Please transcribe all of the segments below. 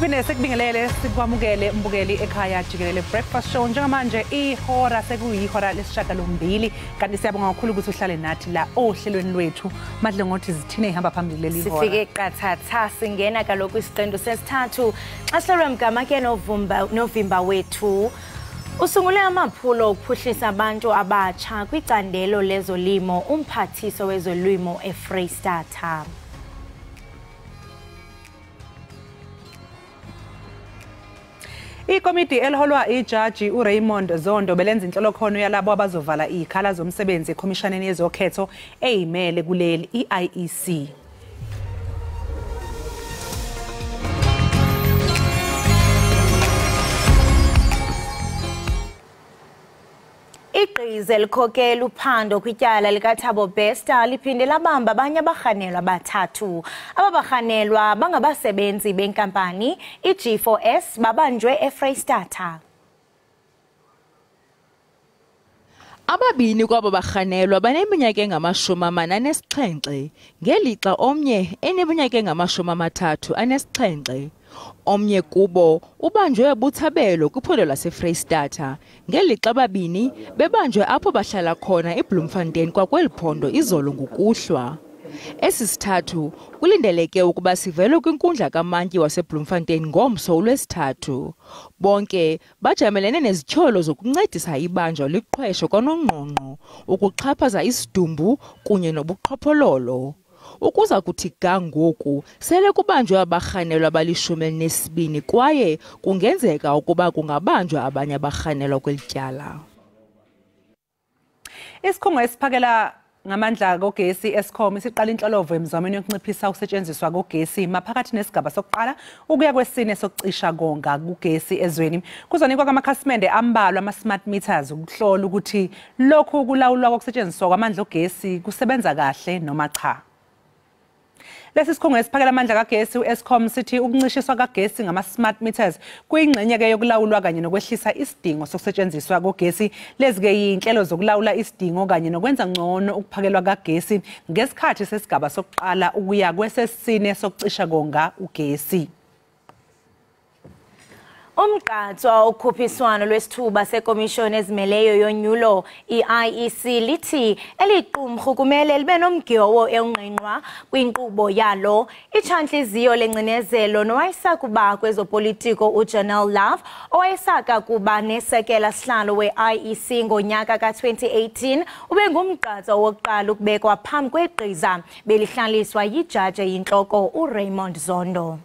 Siphinde sikubingelele sikwamukele mbukeli Ekhaya Jikelele breakfast show njengamanje ihora sekuyihora lesishiyagalombili kanti siyabonga kakhulu ukuthi uhlale nathi la ohlelweni lwethu madle ngothi zithine ihamba phambili leli hora sifike qathatha singena kaloku isiqendu sesithathu xahlelwe mgama ke novimba wethu usungule amaphulo okuphuhlisa abantu abatsha kwicandelo lezolimo umphathiso wezolimo eFreystata. Ikomiti eliholwa ijaji uRaymond Zondo belenza inhlolokhono yalabo abazovala ikhala zomsebenzi eKhomishaneni yezokhetho eyimele kuleli iIEC. Igqize likhokela uphando kwityala likaThabo Bester liphinde labamba abanye abarhanelwa abathathu. Ababarhanelwa bangabasebenzi benkampani iG4S babanjwe eFreystata. Ababini kwabo barhanelwa baneminyaka engama-47 ngelixa omnye eneminyaka engama-37. Omnye kubo ubanjwe ebuthabelo kwiphondo laseFreystata ngelixa ababini bebanjwe apho bahlala khona eBloemfontein kwakweli phondo izolo ngokuhlwa. Esi sithathu kulindeleke ukuba sivele kwinkundla kamantyi waseBloemfontein ngomso uLwesithathu. Bonke bajamelene nezityholo zokuncedisa ibanjwa liqhwesho kwanongqongqo, ukuxhaphaza isidumbu kunye nobuqhophololo. Ukuza kuthi ga ngoku sele kubanjwe abarhanelwa abali-12 kwaye kungenzeka ukuba kungabanjwa abanye abarhanelwa kweli tyala. Isikhungo esiphakela ngamandla kogesi Eskom isiqala inhlolovo emzamweni yokunciphisa ukusetshenziswa kogesi maphakathi nesigaba sokuqala ukuya kwesine sokucisha konga kugesi ezweni. Kuzonikwa kwamakhasimende ambalwa ama-smart meters ukuhlola ukuthi lokhu kulawulwa kokusetshenziswa kwamandla ogesi kusebenza kahle noma cha. Lesi sikhungo esiphakela amandla kagesi uEskom sithi ukuncishiswa kagesi ngama-smart meters kuyingxenye ke yokulawulwa kanye nokwehlisa isidingo sokusetshenziswa kogesi. Lezi ke yinhlelo zokulawula isidingo kanye nokwenza ngcono ukuphakelwa kagesi ngesikhathi sesigaba sokuqala ukuya kwesesine sokucisha konga ugesi. Umgqatswa ukhuphiswano lwesithuba sekomishoni ezimeleyo yonyulo iIEC lithi eliqumrhu kumele libe nomgyowo ongqengqwa kwinkqubo yalo. Itshantliziyo lengcinezelo nowayesakuba kwezopolitiko uJanelle Love owayesaka kuba nesekela sihlalo weIEC ngonyaka ka-2018 ube ngumgqatswa wokuqala ukubekwa phambi kwegqiza belihlaliswa yijaji eyintloko uRaymond Zondo.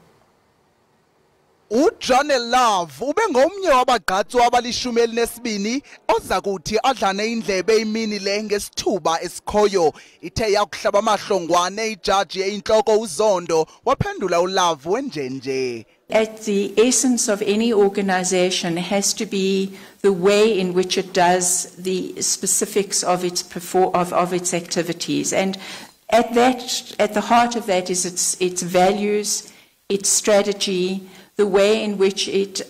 uJanelle Love ube ngomnye wabagqatswa abali-12 oza kuthi adlane indlebe imini le ngesithuba esikhoyo. Ithe yakuhlaba amahlongwane ijaji eyintloko uZondo waphendula uLove wenjenje. At the essence of any organization has to be the way in which it does the specifics of its activities, and at the heart of that is its values, its strategy, the way in which it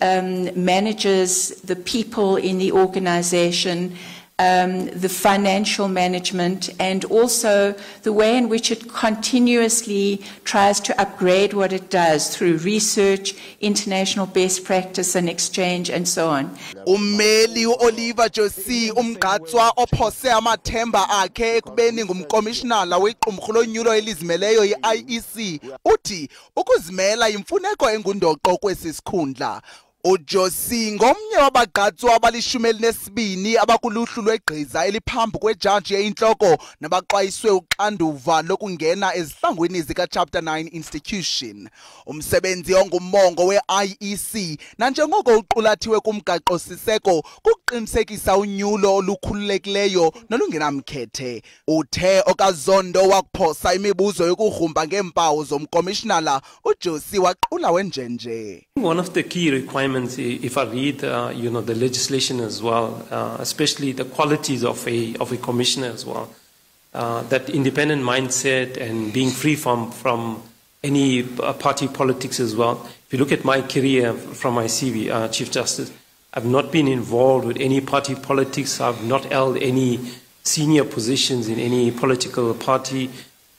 manages the people in the organization, the financial management, and also the way in which it continuously tries to upgrade what it does through research, international best practice and exchange, and so on. Ummeli uOliver Josi umgqatswa ophose amathemba akhe ekubeni ngumkomishinala wequmrhu lonyulo elizimeleyo iIEC uthi ukuzimela imfuneko engundoqo kwesi sikhundla. uJosi ngomnye wabagqatswa abali-12 abakuluhlu lwegqiza eliphambi kwejaji eyintloko nabaxwayiswe uxanduva lokungena ezihlangwini zika-Chapter 9 institution. Umsebenzi ongumongo we-IEC nanjengoko uqulathiwe kumgaqo-siseko kukuqinisekisa unyulo olukhululekileyo nolungenamkhethe. Uthe okaZondo wakuphosa imibuzo yokugrumba ngeempawu zomkomishinala uJosi waqula wenjenje. One of the key requirements, if I read, the legislation as well, especially the qualities of a commissioner as well, that independent mindset and being free from any party politics as well. If you look at my career from my CV, Chief Justice, I've not been involved with any party politics. I've not held any senior positions in any political party.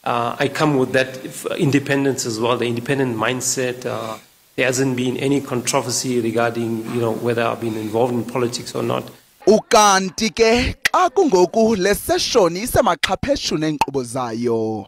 I come with that independence as well, the independent mindset, there hasn't been any controversy regarding, whether I've been involved in politics or not. Ukanti ke xa kungoku le session isemaxhapheshuni enkqubo zayo.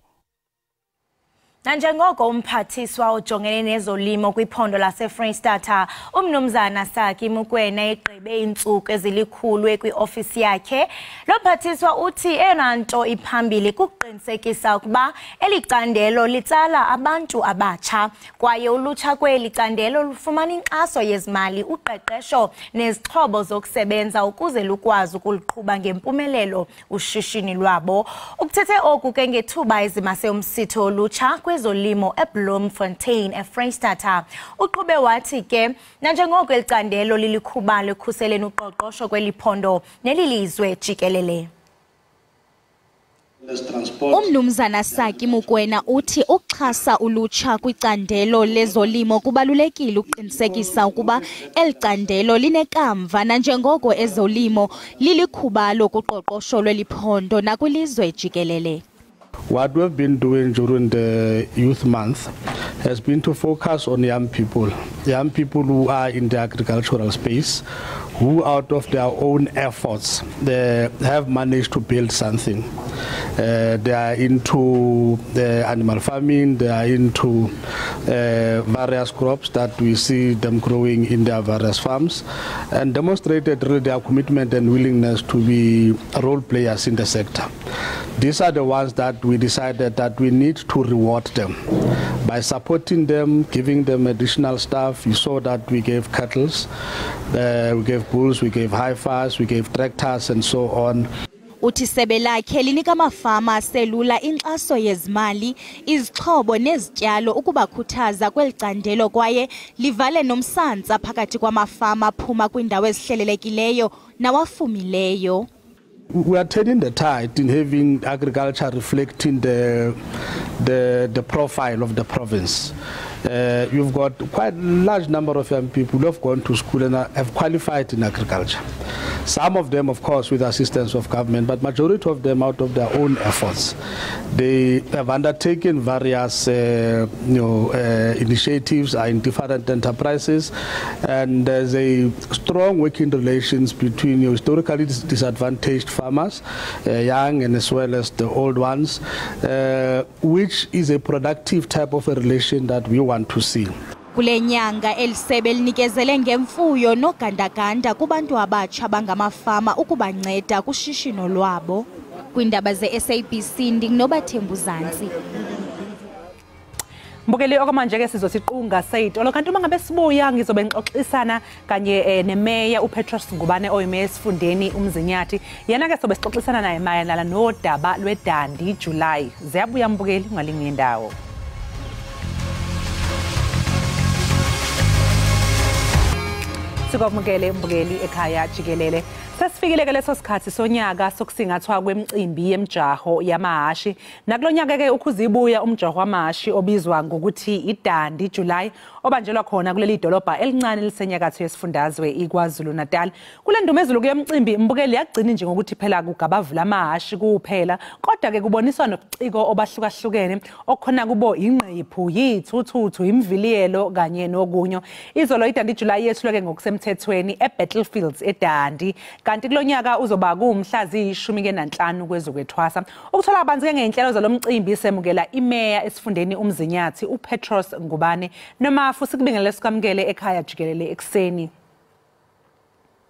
Nanjengoko umphathiswa ojongene nezolimo kwiphondo laseFreystata umnumzana Saki Mukwena egqibe iintsuku ezilikhulu kwiofisi yakhe, lo mphathiswa uthi enanto iphambili kuqinisekisa ukuba elicandelo litsala abantu abatsha kwaye ulutsha kweli candelo lufumana inkxaso yezimali, uqeqesho nezixhobo zokusebenza ukuze lukwazi ukuliqhuba ngempumelelo ushishini lwabo. Ukuthethe oku ke ngethuba ezimase umsitho olutsha kwezolimo eBloemfontein eFreystata. Uqhube wathi ke nanjengoko elicandelo lilikhubalo ekhuseleni uqoqosho kweliphondo nelilizwe jikelele. Umnumzana Saki Mukwena uthi ukuxhasa ulutsha kwicandelo lezolimo kubalulekile ukuqinisekisa ukuba elicandelo linekamva nanjengoko ezolimo lilikhubalo kuqoqosho lweliphondo nakwilizwe jikelele. What we've been doing during the Youth Month has been to focus on young people who are in the agricultural space, who out of their own efforts they have managed to build something. They are into the animal farming, they are into various crops that we see them growing in their various farms, and demonstrated really their commitment and willingness to be role players in the sector. These are the ones that we decided that we need to reward them by supporting them, giving them additional stuff. You saw that we gave cattle, we gave bulls, we gave heifers, we gave tractors and so on. Uthi sebe lakhe linika amafama aselula inkxaso yezimali, izixhobo nezityalo ukubakhuthaza kwelicandelo kwaye livale nomsantsa phakathi kwamafama aphuma kwindawo ezihlelelekileyo nawafumileyo. We are turning the tide in having agriculture reflecting the profile of the province. You've got quite a large number of young people who have gone to school and have qualified in agriculture. Some of them, of course, with assistance of government, but majority of them out of their own efforts. They have undertaken various initiatives, are in different enterprises, and there's a strong working relations between historically disadvantaged farmers, young and as well as the old ones, which is a productive type of a relation that we want to see. Kule nyanga elisebe linikezele ngemfuyo nogandaganda kubantu abatsha bangamafama ukubanceda kushishino lwabo. Kwindaba ze-SABC ndinginobathembu Zanzi. Mbukeli okwamanje ke sizosiqunga seyitolo kanti uma ngabe sibuya ngizobe ngixoxisana kanye nemeya uPetros Ngubane oyimeya esifundeni uMzinyathi. Yena ke sobe sixoxisana naye mayelana nodaba lweDandi July. Ziyabuya mbukeli ungalingi indawo. Sikwamukele mbukeli ekhaya Jikelele. Sesifikile ke leso sikhathi sonyaka sokusingathwa kwemicimbi yemjaho yamahashi. Nakulonyaka ke ukhuzibuya umjaho wamahashi obizwa ngokuthi iDandi July obanjelwa khona kuleli dolobha elincane lisenyakatho yesifundazwe iKwaZulu Natal. Kule ndumezulu yemicimbi mbukeli yagcina nje ngokuthi phela kugabavula amahashi kuphela, kodwa ke kuboniswa nobuciko obahlukahlukene okukhona kubo ingqephu, yithuthuthu, imviliyelo kanye nokunyo. Izolo iDandi July yethulwe ngokusemthethweni eBattlefields eDandi. Kanti kulonyaka uzoba kumhla zi-15 kwezokwethwasa. Ukuthola abanzi ke ngenhlelo zalomcimbi semukela imeya esifundeni uMzinyathi uPetros Ngubane. Noma futhi kubingelele sikamukele ekhaya Jikelele ekseni.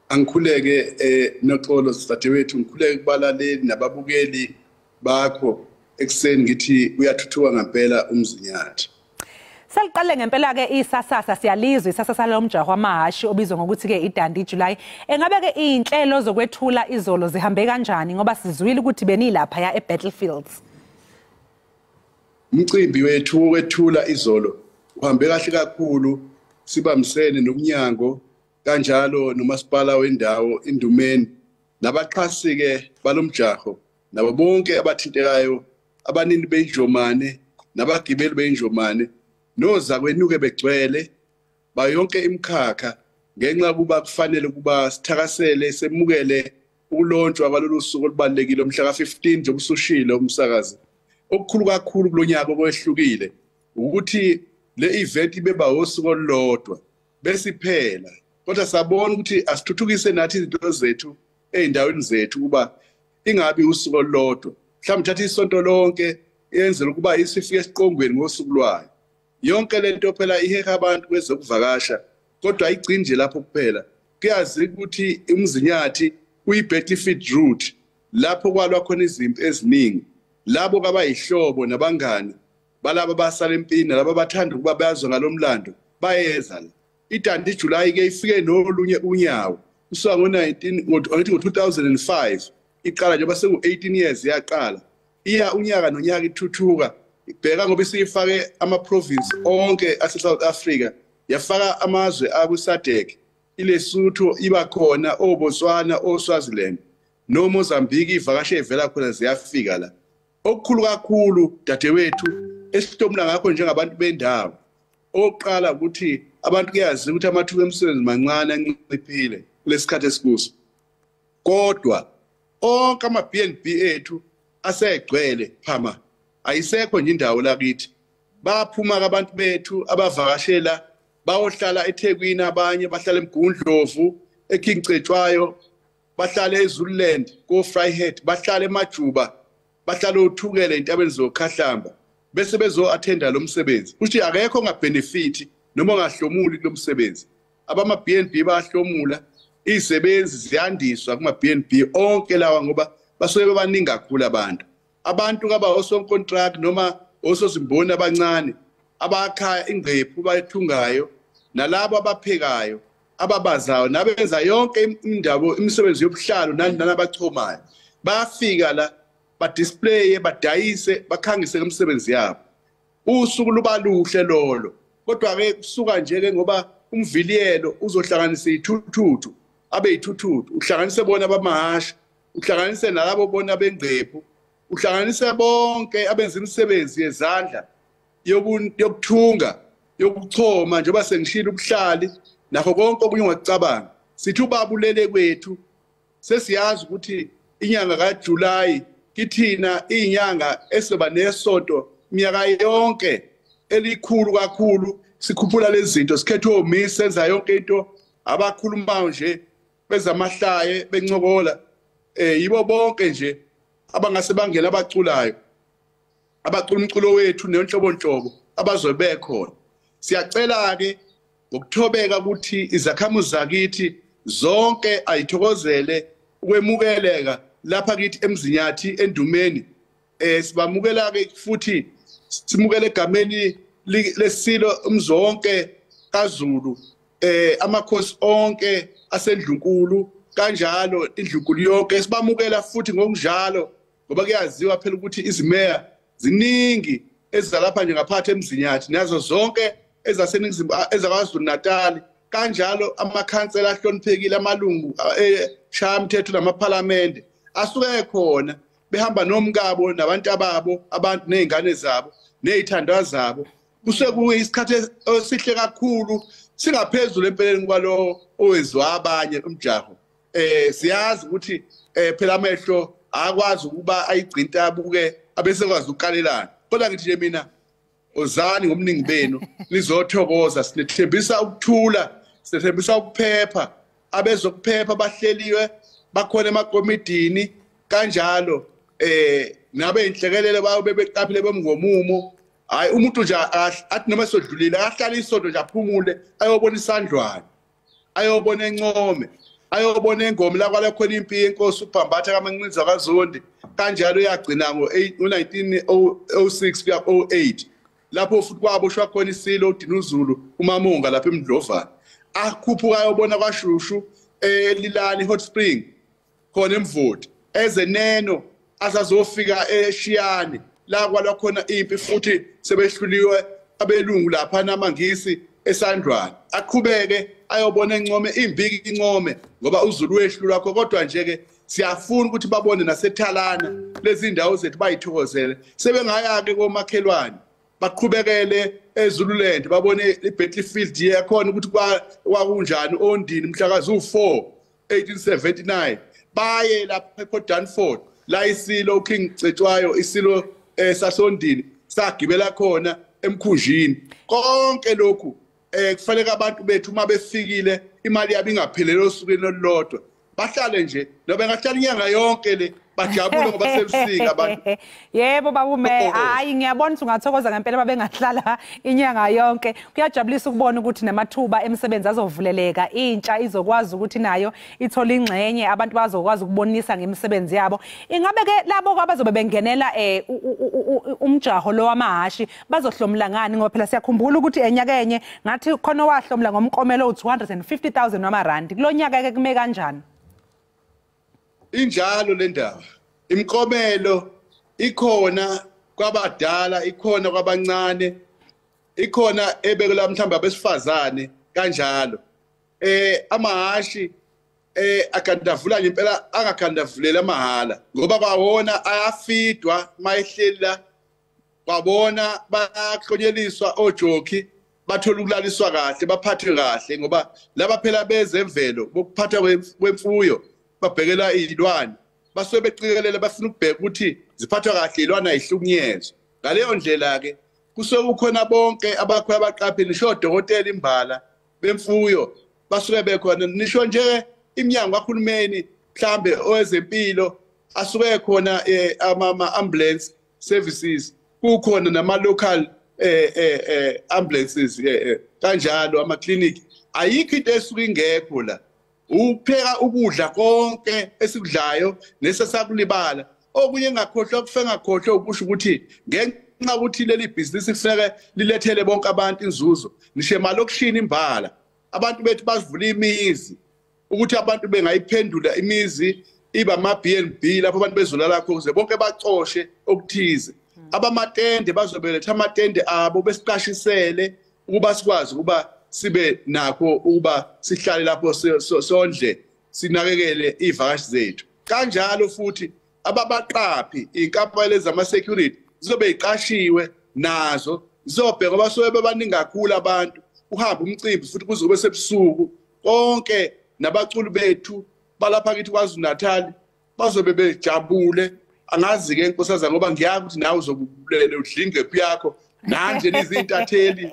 Angikhuleke noxolo dadewethu, ngikhuleke kubalaleli nababukeli bakho ekseni ngithi uyathuthuka ngempela uMzinyathi. Saliqale ngempela ke isasasa siyalizwe isasasa lomjaho wamahashi obizwa ngokuthi ke iDandi July. Engabe ke inhlelo zokwethula izolo zihambe kanjani ngoba sizwile ukuthi benilapha ya eBattlefields? Umcimbi wethu wokwethula izolo uhambe kahle kakhulu, sibamsene nomnyango kanjalo nomasipala wendawo Indumeni nabaxhasi ke balomjaho nabo bonke abathintekayo, abanini beinjomane nabagibeli beinjomane noza kwenuke begcwele bayonke imkhakha ngenxa kuba kufanele kuba sithakasele semukele ukulonjwa kwalolu suku olubalekile umhla ka15 nje obusushile umsakazi. Okukhulu kakhulu kulonyaka okwehlukile ukuthi le event ibeba usuku olulodwa besiphela kodwa sabona ukuthi asithuthukise nathi izinto zethu eindaweni zethu kuba ingabi usuku olulodwa mhlawumbe thatha isonto lonke yenzela ukuba isifike esiqongweni ngosuku lwayo yonke lento phela iheha abantu kwezokuvakasha kodwa ayigcini nje lapho kuphela kuyazi ukuthi umzinyathi uyi-benefit route lapho kwalwa khona izimpi eziningi labo kabayihlobo nabangani balabo basala empini labo bathanda ukuba bayazwa ngalomlando bayeza la idandi July ke ifike nolunye unyawo usuka ngo-2005 iqala njengoba seku-18 years yaqala iya unyaka nonyaka ithuthuka ibheka ngoba isifake ama-province onke ase-South Africa yafaka amazwe akwi-SADC iLesotho iba khona oBotswana oSwaziland noMozambique ivakashe evela khona ziyafika la okukhulu kakhulu dadewethu esitomla ngakho njengabantu bendawo oqala ukuthi abantu kuyazi ukuthi amathuba emsebenzi mancane anciphile kulesikhathi esikuso kodwa onke ama-BnB ethu asegcwele phama ayisekho nje indawo lakithi baphuma abantu bethu abavakashela bayohlala eThekwini abanye bahlala eMgundlovu eKing Cetshwayo bahlala eZululand ko-Vryheid bahlala eMajuba bahlala uthukele entabeni zokhahlamba bese bezo-attenda lo msebenzi ukuthi akekho ongabenefiti noma ongahlomuli kulo msebenzi abama-BnB bayahlomula izisebenzi ziyandiswa kuma-BnB onke lawa ngoba basuke bebaningi kakhulu abantu kaba osonkontract noma osozimboni abancane abakhaya ingqephu bayithungayo nalabo abaphekayo ababazayo nabenza yonke indaba imisebenzi yobuhlalo nanabachomayo bayafika la badisplaye badayise bakhangise ngemisebenzi yabo usuku luba luhle lolo kodwa ke kusuka nje ke ngoba umviliyelo uzohlanganisa ithuthu abe ithuthu uhlanganise bona abamahasha uhlanganise nalabo bona bengqephu uhlanganise bonke abenza imisebenzi yezandla yokuthunga yokuchoma njengoba sengishilo ubuhlali nakho konke okunye ungacabanga sithi ubabulele kwethu sesiyazi ukuthi inyanga kaJuly kithina inyanga esoba nesonto minyaka yonke elikhulu kakhulu sikhuphula lezi zinto sikhethe omisi senza yonke into abakhulumayo nje bezamahlaye bencokola yibo bonke nje abangase bangena abaculayo abacula umculo wethu nenhlobonhlobo abazobe khona siyacela ke ngokuthobeka ukuthi izakhamuzi zakithi zonke ayithokozele ukwemukeleka lapha kithi emzinyathi endumeni sibamukela ke futhi simukele egameni lesilo umzonke kaZulu amakhosi onke asendlunkulu kanjalo indlunkulu yonke sibamukela futhi ngokunjalo ngoba kuyaziwa phela ukuthi izimeya ziningi ezalapha nje ngaphathe emzinyathi nazo zonke ezaseningizimu ezakwaZulu Natal kanjalo amakhansela ahloniphekile amalungu eshayamthetho namaphalamende asuke khona behamba nomkabo nabantu ababo abantu nezingane zabo nezithandwa zabo kuseyisikhathi esihle kakhulu singaphezulu empeleni kwalo owenziwa abanye umjaho siyazi ukuthi phela amehlo akwazi ukuba ayigcinta abuke abesekwazi ukukalelana kodwa ngithi nje mina ozani ngomningi benu lizothokoza sinethembisa ukuthula sinethembisa ukuphepha abezokuphepha bahleliwe bakhona emakomidini kanjalo nabe inhlekelele bayo bebeqaphile bemngomumo hayi umuntu nje athi noma sodlulile ahlala isonto nje aphumule ayobona isandlwane ayobona encome ayobona engoma la kwala khona impi yenkosi uPhambatha kaMancinza kaZondi kanjalo yagcina ngo-1906 kuya 08 lapho futhi kwaboshwa khona isilo uDinuzulu uMamunga lapha eMdlovana akhuphuka ayobona kwaShushu eLilani Hot Spring khona eMvoti ezeneno azazofika eShiyane la kwala khona impi futhi sebehluliwe abelungu lapha namangisi esandlwana aqhubeke ayobona encome imbiki income ngoba uZulu wehlu lakho kodwa nje ke siyafuna ukuthi babone naseThalana lezi ndawo zethu bayithokozele sebengaya ke komakhelwane baqhubekele eZululand babone iBattlefield yakhona ukuthi kwakunjani ondini mhlakazi u4 1879 baye lapha ePortdanford la isilo uKing Cetshwayo isilo sasondini sagibela khona emkhunjini konke lokhu kufanele abantu bethu uma befikile imali yabo ingaphelele osukwini olulodwa bahlale nje noba ngahlala inyanga yonke le bajabule ngoba sebusika abantu. Yebo babume, hayi ngiyabona ukuthi ungathokoza ngempela babengahlala inyanga yonke. Kuyajabulisa ukubona ukuthi namathuba emsebenzi azovuleleka, intsha izokwazi ukuthi nayo ithola ingxenye, abantu bazokwazi ukubonisa ngemisebenzi yabo. Ingabe ke labo abazobe bengenela umjaho lo wamahashi bazohlomla ngani ngoba phela siyakhumbula ukuthi enyaka enye ngathi khona wahlomla ngomkomelo u250,000 wamarandi. Kulonyaka ke kume kanjani? Injalo le ndaba imikomelo ikhona kwabadala ikhona kwabancane ikhona ebekela mhlamba abesifazane kanjalo amahashi akandavula impela angakandavulela mahala ngoba bawona ayafidwa mayehlela babona bayahlonyeliswa ojoki bathola ukulaliswa kahle baphathwe kahle ngoba laba phela bezemvelo bokuphatha kwemfuyo babhekela izilwane basuke beqikelele bafuna ukubheka ukuthi ziphathwa kahle izilwane ayihlukunyezwe ngaleyo ndlela ke kusuke ukhona bonke abakho abaqaphi nisho odokotela imbala bemfuyo basuke bekhona nisho nje iminyango kahulumeni mhlambe owezempilo asuke khona ama ambulance services kukhona nama local ambulances kanjalo ama clinic ayikho into esuke ingekho la upheka ukudla konke esikudlayo nesesakulibala okunye engakhohlwa kufe ngakhohlwa ukusho ukuthi ngenxa ukuthi leli business kufanele lilethele bonke abantu inzuzo nishe malokishini imbala abantu bethu basivula imizi ukuthi abantu bengayiphendula imizi iba ama BNB lapho abantu bezolala khona ukuze bonke bacoshe okuthize abamatende bazobeletha amatende abo besiqashisele ukuba sikwazi ukuba sibe nakho ukuba sihlale lapho sondle sinakekele ivakashi zethu kanjalo futhi ababaqaphi inkampani zama security zizobe iqashiwe nazo zizobheka basobe bebaningi kakhulu abantu uhamba umcimbi futhi kuzobe sebusuku konke nabaculi bethu balapha kithi kwaZulu Natal bazobe bejabule angazi ke nkosazana ngoba ngiyazi ukuthi nawe uzobulela udlinge phi yakho nanje izintatheli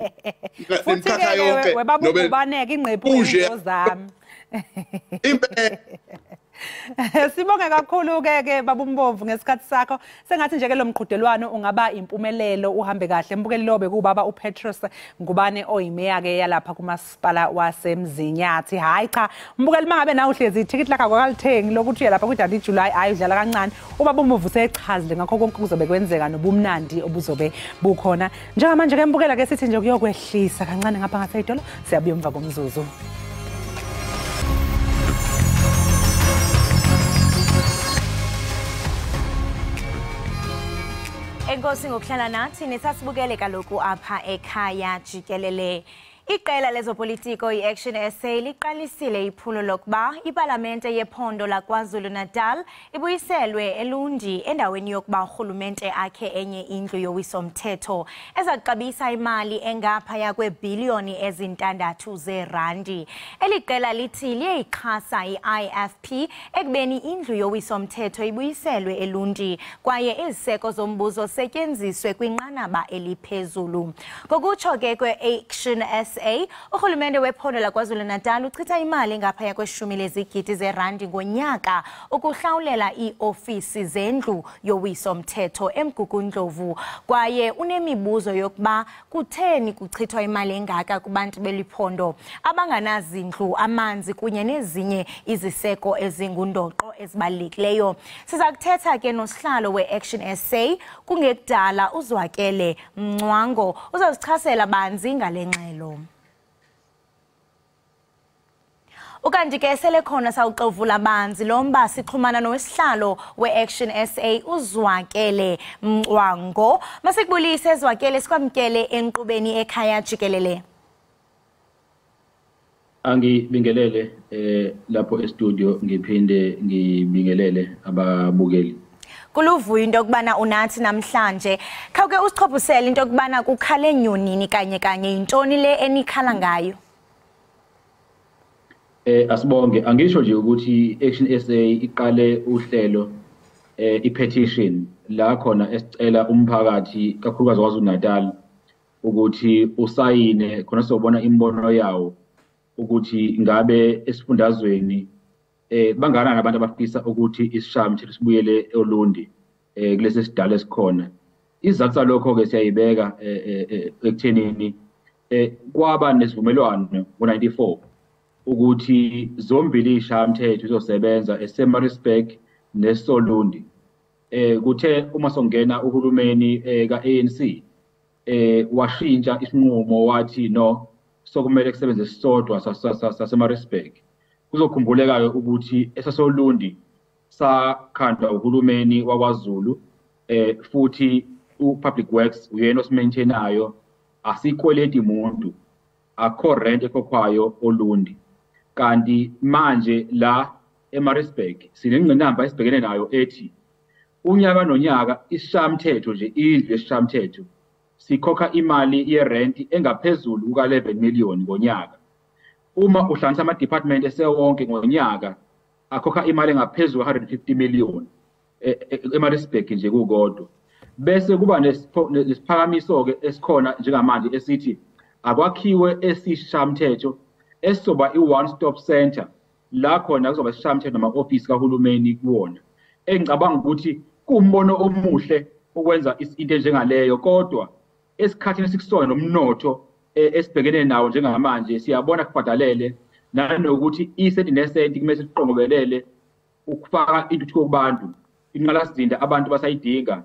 emkhakha yonke nobe baneke ingqephu zami Sibonge kakhulu ke babumbomvu ngesikhathi sakho sengathi nje ke lo mqhudelwano ungaba impumelelo uhambe kahle mbukeli lobe kubaba uPetrus Ngubane oyimeya ke yalapha kumasipala waseMzinyathi hayi cha mbukeli mangabe nawe uhlezi ithikithi lakho akalithengi lokuthi uye lapha ku July ayi udlala kancane ubaba umbomvu sechazile ngakho konke kuzobe kwenzeka nobumnandi obuzobe bukhona njengamanje ke mbukela ke sithi nje kuyokwehlisa kancane ngapha ngaseyidolo siyabuya umva komzuzu Enkosi ngokuhlala nathi nesasibukele kaloku apha ekhaya Jikelele. Iqela lezopolitiko i-Action SA liqalisile iphulo lokuba iParlamente yephondo laKwaZulu Natal ibuyiselwe eLundi endaweni yokuba urhulumente akhe enye indlu yowiso-mthetho ezakuxabisa imali engaphaya kweebhiliyoni ezintandathu zeerandi. Eli qela lithi liyayixhasa i-IFP ekubeni indlu yowiso-mthetho ibuyiselwe eLundi kwaye iziseko zombuzo setyenziswe kwinqanaba eliphezulu. Ngokutsho ke kwe-Action SA urhulumente wephondo laKwaZulu Natal uchitha imali ngaphaya kweshumi lezigidi zeerandi ngonyaka ukuhlawulela iofisi zendlu yowiso-mthetho eMgugundlovu kwaye unemibuzo yokuba kutheni kuchithwa imali engaka kubantu beliphondo abanganazindlu amanzi kunye nezinye iziseko ezingundoqo ezibalulekileyo. Siza kuthetha ke nosihlalo we-Action SA kungekudala uZwakele Mncwango uzasichasela banzi ngale ngxelo. Ukanti ke sele khona sawuxovula banzi lomba sixhumana nowesihlalo we-Action SA uZwakele Mncwango. Masikubulise Zwakele sikwamkele enkqubeni ekhaya Jikelele. Angibingelele lapho e-studio ngiphinde ngibingelele ababukeli. Kuluvuyo into kubana unathi namhlanje. Khawuke usichophisele into kubana kukhale nyonini kanye intoni le enikhala ngayo. Asibonge angisho nje ukuthi Action SA iqale uhlelo i-petition la khona esicela umphakathi kakhulukazi kwaZulu Natal ukuthi usayine khona sobona imbono yawo ukuthi ngabe esifundazweni bangakanani abantu abafisa ukuthi isishayamathetho sibuyele eOlundi kulesi sidala esikhona. Izathu salokho ke siyayibeka ekuthenini kwaba nesivumelwano ngo94 ukuthi zombili isishayamathetho izosebenza eSamaritsburg neSolundi. Kuthe uma songena uhulumeni kaANC washintsha isinqumo wathi no sokumele kusebenze sisodwa saseMaritzburg. Kuzokhumbuleka ukuthi esaSolundi sakhandwa uhulumeni wakwaZulu futhi uPublic Works uyena osimaintainayo, asikweleti umuntu, akho rent ekhokhwayo Olundi. Kanti manje la eMaritzburg sinengqinamba esibhekene nayo ethi unyaka nonyaka isishayamathetho nje indlu yesishayamathetho sikhokha imali yerent engaphezulu kuka 11 million ngonyaka. Uma uhlanganisa ama department esewonke ngonyaka akhokha imali engaphezulu 150 million eMaritzburg nje kukodwa. Bese kuba nesiphakamiso ke esikhona njengamanje esithi akwakhiwe esishayamathetho esizoba i-one stop center la khona kuzoba isishayamathetho nama office kahulumeni kuwona. Engicabanga ukuthi kumbono omuhle ukwenza into njengaleyo, kodwa esikhathini esikusona nomnotho esibhekene nawo njengamanje siyabona kufanelele nanokuthi isenti nesenti kumele siqonqobelele ukufaka intuthuko kubantu, inqalasizinda abantu basayidinga.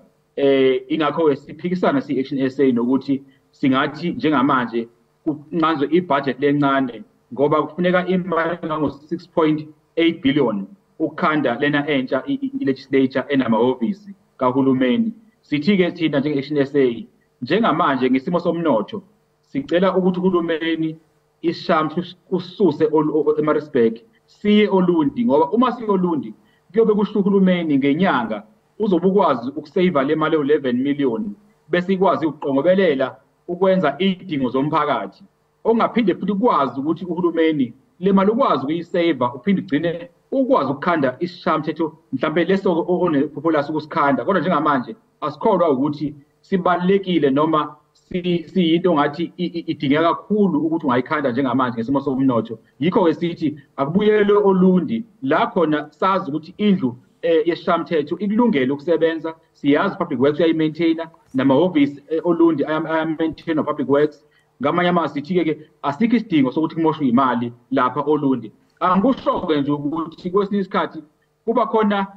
Ingakho siphikisana si-Action SA nokuthi singathi njengamanje kunqanzwe ibudget lencane ngoba kufuneka imali engango 6.8 billion ukukhanda lena entsha i-legislature enamahhovisi kahulumeni. Sithi-ke thina njenge-Action SA njengamanje ngesimo somnotho sicela ukuthi uhulumeni isishayamathetho kususe eMaritzburg siye Olundi, ngoba uma siye Olundi kuyobe kusho uhulumeni ngenyanga uzobe ukwazi ukuseva le mali e11 million bese ikwazi ukuqongobelela ukwenza idingo zomphakathi. Ongaphinde futhi ukwazi ukuthi uhulumeni le mali ukwazi ukuyiseva uphinde ugcine ukwazi ukukhanda isishayamathetho mhlambe leso onepopulasi ukusikhanda. Kodwa njengamanje asikholwa ukuthi sibalekile noma siyinto ngathi idingeka kakhulu ukuthi ungayikhanda njengamanje ngesimo somnotho. Yikho ke sithi akubuyele Olundi la khona sazi ukuthi indlu yesishayamathetho ikulungele ukusebenza. Siyazi Public Works uyayimaintaina namahhovisi Olundi ayamaintaina Public Works. Ngamanye amazwi sithi-ke asikho isidingo sokuthi kumoshwe imali lapha Olundi. Angikusho-ke nje ukuthi kwesinye isikhathi kuba khona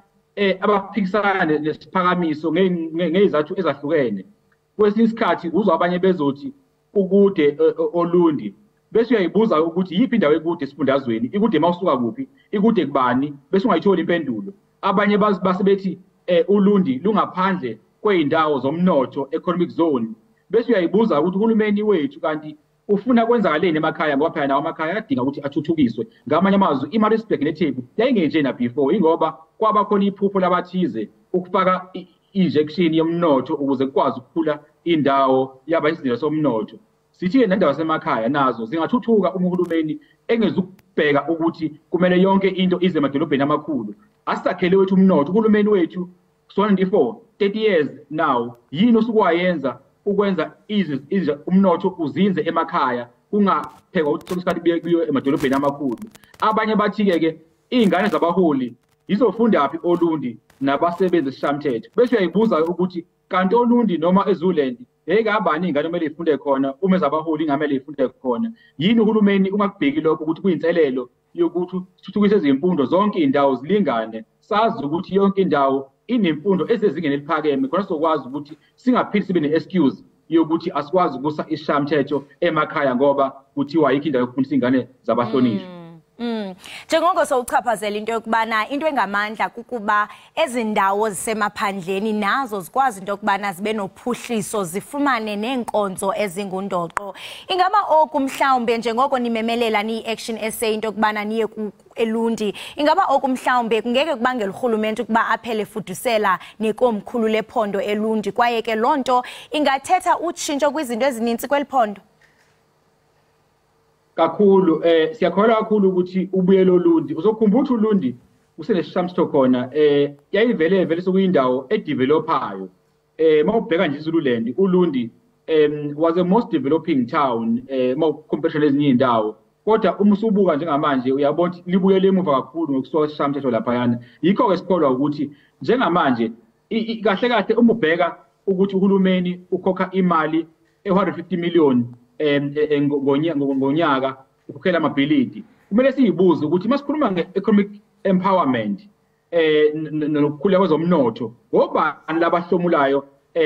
abaphikisana nesiphakamiso ngezathu ezahlukene. Kwesinye isikhathi uzwa abanye bezothi ukude Olundi bese uyayibuza ukuthi yiphi indawo ekude esifundazweni, ikude mawusuka kuphi, ikude kubani, bese ungayitholi impendulo. Abanye basebethi Olundi lungaphandle kweindawo zomnotho, economic zone. Bese uyayibuza ukuthi uhulumeni wethu kanti ufuna kwenzakaleni emakhaya ngoba phela nawo amakhaya adinga ukuthi athuthukiswe. Ngamanye amazwi iMaritzburg neTheku yayingenjena before ingoba kwaba khona iphupho labathize ukufaka injection yomnotho ukuze kukwazi ukukhula indawo yaba isidingo somnotho. Sithi-ke nendawo zasemakhaya nazo zingathuthuka uma uhulumeni engezukubheka ukuthi kumele yonke into ize emadolobheni amakhulu. Asisakhele wethu umnotho, uhulumeni wethu 24 30 years now yini osukwayenza ukwenza umnotho uzinze emakhaya kungaphekwa ukuthi sokusikhathi kuyo emadolobheni amakhulu. Abanye bathi-ke iy'ngane zabaholi yizofunda yaphi Olundi nabasebenzi esishayamathetho. Bese uyayibuza ukuthi kanti Olundi noma eZululand abani iy'ngane kumele ifunde khona uma ezabaholi ingamele ifunde khona. Yini uhulumeni ungakubheki lokho ukuthi kuyinselelo yokuthi sithuthukise ezemfundo zonke iy'ndawo zilingane, sazi ukuthi yonke indawo inemfundo ezezingeni eliphakeme khona sokwazi ukuthi singaphinde sibe ne-excuse yokuthi asikwazi ukusa isishayamathetho emakhaya ngoba kuthiwa ayikho indawo yokufundisa iy'ngane zabahlonishwa. Njengoko sowuchaphazela into yokubana into engamandla kukuba ezindawo zisemaphandleni nazo zikwazi into yokubana zibe nophuhliso zifumane neenkonzo ezingundoqo. Ingaba oku mhlawumbe njengoko nimemelela ni-Action SA into yokubana niye eLundi, ingaba oku mhlawumbe kungeke kubangela urhulumente ukuba aphele fudusela nekomkhulu lephondo eLundi, kwaye ke loo nto ingathetha utshintsho kwizinto ezininzi kweli phondo? Kakhulu siyakholwa kakhulu ukuthi ubuyele Olundi. Uzokhumbula ukuthi uLundi usenesishayamathetho khona yayivele sokuyindawo edevelopayo. Mawubheka nje iZululand uLundi was the most developing town compared ezinye indawo kodwa uma usubuka njengamanje uyabona libuyele emuva kakhulu ngokusuka esishamthetho laphayana yikho ke sikholwa ukuthi njengamanje kahle kahle uma ubheka ukuthi uhulumeni ukhokha imali e150 million ngonyaka ukukhokhela amabhilidi kumele siyibuze ukuthi masikhuluma nge-economic empowerment nokukhula kwezomnotho ngobani labahlomulayo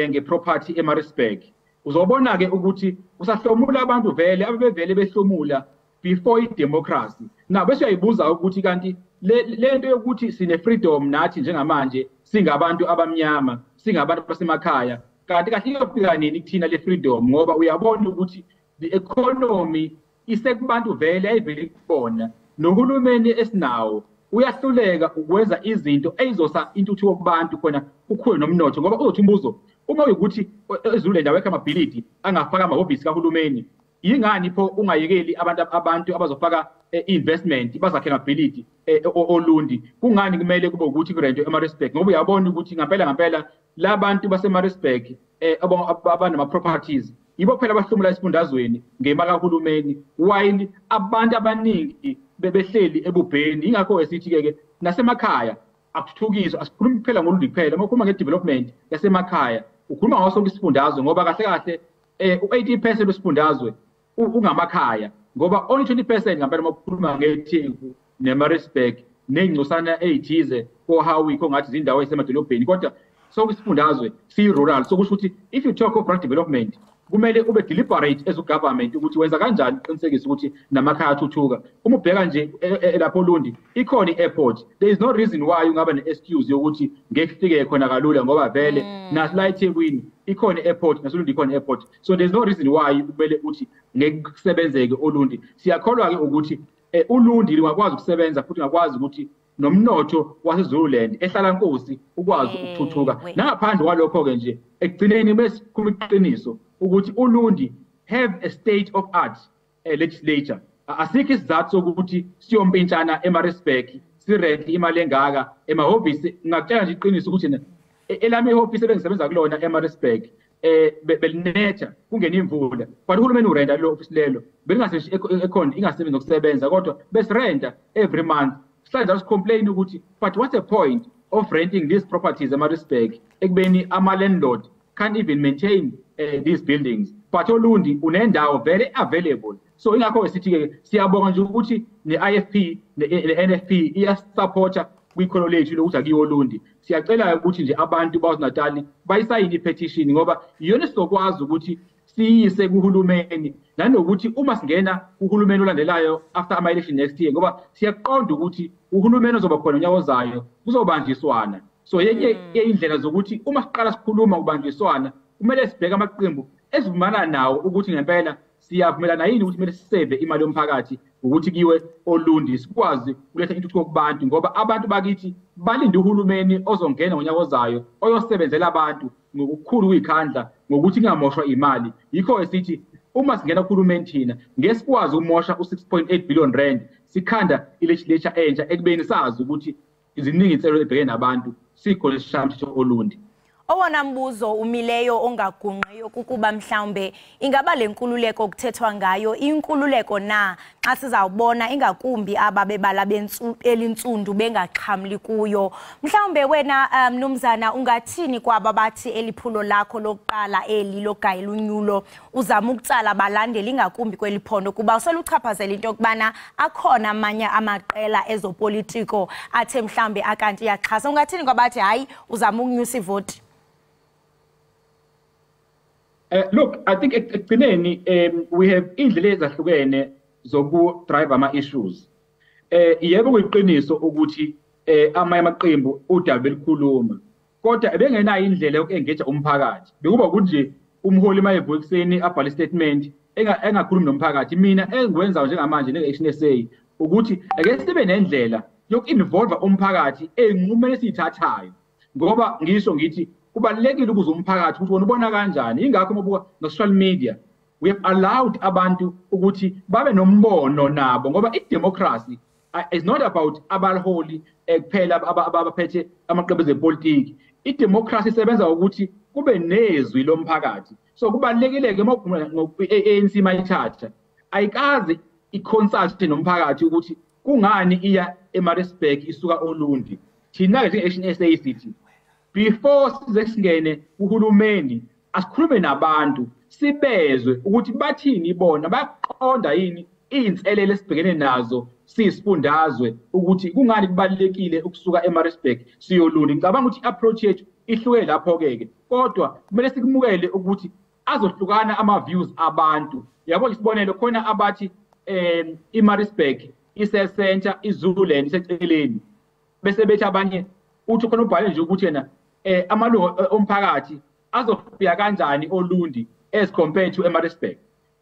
ngeproperty eMaritzburg uzobona ke ukuthi usahlomula abantu vele abebevele behlomula before idemocracy na bese uyayibuza ukuthi kanti lento yokuthi sine freedom nathi njengamanje singabantu abamnyama singabantu basemakhaya kanti kahle iyofika nini kuthina le freedom ngoba uyabona ukuthi the economy isekubantu vele ayivele kubona nohulumeni esinawo uyahluleka ukwenza izinto ezizosa intuthuko kubantu khona ukhule nomnotho ngoba uzothi umbuzo uma uyikuthi ezule ndawo ekamabhilidi angafaka amahobisi kahulumeni yingani pho ungayekeli abantu abazofaka investment bazakhe ngabhilidi olundi kungani kumele kube ukuthi kurento eMaritzburg ngoba uyabona ukuthi ngempela labantu baseMaritzburg abanama properties yibo phela abahlomula esifundazweni ngemali kahulumeni while abantu abaningi bebehleli ebubheni ingakho esithi ke nasemakhaya akuthuthukiswa asikhulumi kuphela ngolundi kuphela ngokukhuluma ngedevelopment yasemakhaya ukhuluma ngaso isifundazwe ngoba kahle kahle u80% wesifundazwe ungamakhaya ngoba only 20% ngempela ukukhuluma ngeTheku neMaritzburg nengcosana ezithize koHawi kongathi izindawo ezisemadolobheni kodwa sokwisifundazwe si-rural sokusho ukuthi if you talk of rural development kumele ube deliberate as a government ukuthi wenza kanjani uqinisekisa ukuthi namakhaya athuthuka uma ubheka nje lapho Lundi ikhona i-airport there is no reason why ungaba ne-excuse yokuthi ngeke ufike khona kalula ngoba vele nasila eThekwini ikhona i-airport naseLundi ikhona i-airport so there is no reason why kumele uthi ngeke kusebenzeke oLundi siyakholwa ke ukuthi uLundi lingakwazi ukusebenza futhi ngakwazi ukuthi nomnotho waseZululand ehlala Nkosi ukwazi ukuthuthuka nangaphandle kwalokho ke nje ekugcineni besikhuluma iqiniso ukuthi uLundi have a state of art legislature asikho isizathu sokuthi siyompintshana eMaritzburg sirent imali engaka emahhovisi ngakutshela nje iqiniso ukuthi elami ihhovisi ebengisebenza kulona eMaritzburg belinetha kungena imvula but uhulumeni urenta lo office lelo belingaseshi ekhona ingasebenzi nokusebenza kodwa besirenta every month sihlala sicomplain ukuthi but what's the point of renting these properties eMaritzburg ekubeni ama landlord can't even maintain these buildings but oLundi unendawo very available so ingakho sithi ke siyabonga nje ukuthi neIFP neNFP iyasupporta kwikholo lethu lokuthi akiyo Lundi siyacela ukuthi nje abantu bawaNatali bayisayine ipetition ngoba iyona sizokwazi ukuthi siyise kuhulumeni nanokuthi uma singena uhulumeni olandelayo after ama election next year ngoba siyaqonda ukuthi uhulumeni ozoba khona unyaka ozayo kuzobanjiswana so yenye indlela zokuthi uma siqala sikhuluma kubanjiswana kumele sibheke amaqembu ezivumana nawo ukuthi ngempela siyavumelana yini ukuthi kumele siseve imali yomphakathi ukuthi kiwe oLundi sikwazi ukuletha intuthuko kubantu ngoba abantu bakithi balinde uhulumeni ozongena ngonyaka ozayo oyosebenzela abantu ngokukhulu kwikhandla ngokuthi kungamoshwa imali yikho esithi uma singena kuhulumeni thina ngesikwazi umosha u6.8 billion rand sikhanda ilegislature entsha ekubeni sazi ukuthi iziningi inselo ebhekene nabantu sikho lesishamthetho oLundi Owona mbuzo umileyo ongagunqiyo kukuba mhlawumbe ingaba lenkululeko okuthethwa ngayo inkululeko na xa sizawubona ingakumbi aba bebala elintsundu bengaxhamli kuyo mhlawumbe wena mnumzana ungathini kwaba bathi eliphulo lakho lokuqala eli logayela unyulo uzama ukutsala balandeli ingakumbi kweliphondo kuba useluchaphazela into yokubana akhona amanye amaqela ezopolitiko athe mhlawumbe akanti yaxhasa ungathini kwabathi hayi uzama ukunyusa ivoti Look, I think ekugcineni we have indlela ezahlukene zoku drive ama issues. Yebo kuyiqiniso ukuthi amaqembu udaba belikhuluma. Kodwa bengenayo indlela yokuengage umphakathi. Bekuba ukuthi nje umholi mayevuka ekseni abhale statement engakhulumi nomphakathi. Mina engikwenzayo njengamanje ne-Action SA ukuthi ake sibe nendlela yoku-involve umphakathi enqumeni esithathayo. Ngoba ngisho ngithi kubalekile ukuze umphakathi ukuthi wona ubona kanjani ingakho mabuka no social media we have allowed abantu ukuthi babe nombono nabo ngoba idemocracy is not about abalholi kuphela abaphethe amaqembu ezepolitiki idemocracy isebenza ukuthi kube nezwi lomphakathi so kubalekile-ke ANC mayithatha ayikazi i-consult nomphakathi ukuthi kungani iya eMaritzburg isuka Olundi. Thina-ke nje-Action SA sithi before size singene uhulumeni asikhulume nabantu sibezwe ukuthi bathini bona bayaqonda yini iy'nselelo esibhekene nazo siyisifundazwe ukuthi kungani kubalulekile ukusuka eMaritzburg siyolundi. Ngicabanga ukuthi i-approach yethu ihluke lapho-ke kodwa kumele sikumukele ukuthi azohlukana ama-views abantu. Yabo isibonelo khona abathi iMaritzburg ise-center, iZululand iseceleni bese bethi abanye uthi khona ubhale nje ukuthi yena amalungu omphakathi azofika kanjani Olundi as compared to eMaritzburg.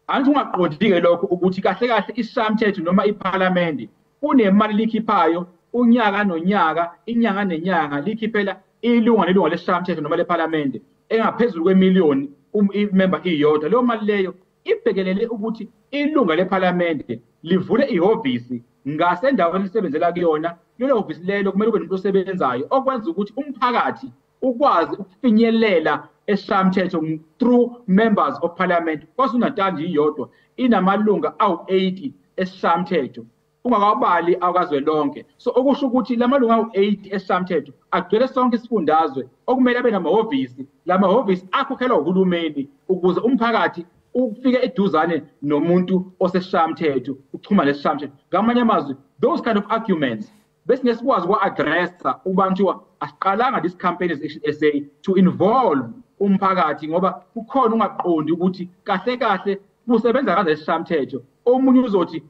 Angithi ungaqondi-ke lokho ukuthi kahle kahle isishayamithetho noma iPhalamende kunemali likhiphayo unyaka nonyaka, inyanga nenyanga likhiphela ilunga nelunga lesishayamithetho noma lePhalamende engaphezulu kwemiliyoni imember iyodwa. Leyo mali leyo ibhekelele ukuthi ilunga lePhalamende livule ihhovisi ngasendaweni lisebenzela kuyona. Lelo hhovisi lelo kumele kube nomuntu osebenzayo okwenza ukuthi umphakathi ukwazi ukufinyelela esishayamithetho through members of parliament. KwaZulu-Natal nje iyodwa inamalunga awu-80 esishayamithetho ungakabali akazwelonke. So okusho ukuthi lamalunga awu-80 esishayamithetho agcwele sonke isifundazwe okumele abe namahhovisi. Lamahhovisi akhokhelwa uhulumeni ukuze umphakathi ufike eduzane nomuntu osesishayamithetho uchuma lesishayamithetho. Ngamanye amazwi those kind of arguments bese ngesikwazi ukwa-addressa ukuba kuthiwa asiqalanga this campaign as Action SA to involve umphakathi ngoba kukhona ungaqondi ukuthi kahle kahle kusebenza kanjani lesishayamithetho. Omunye uzothi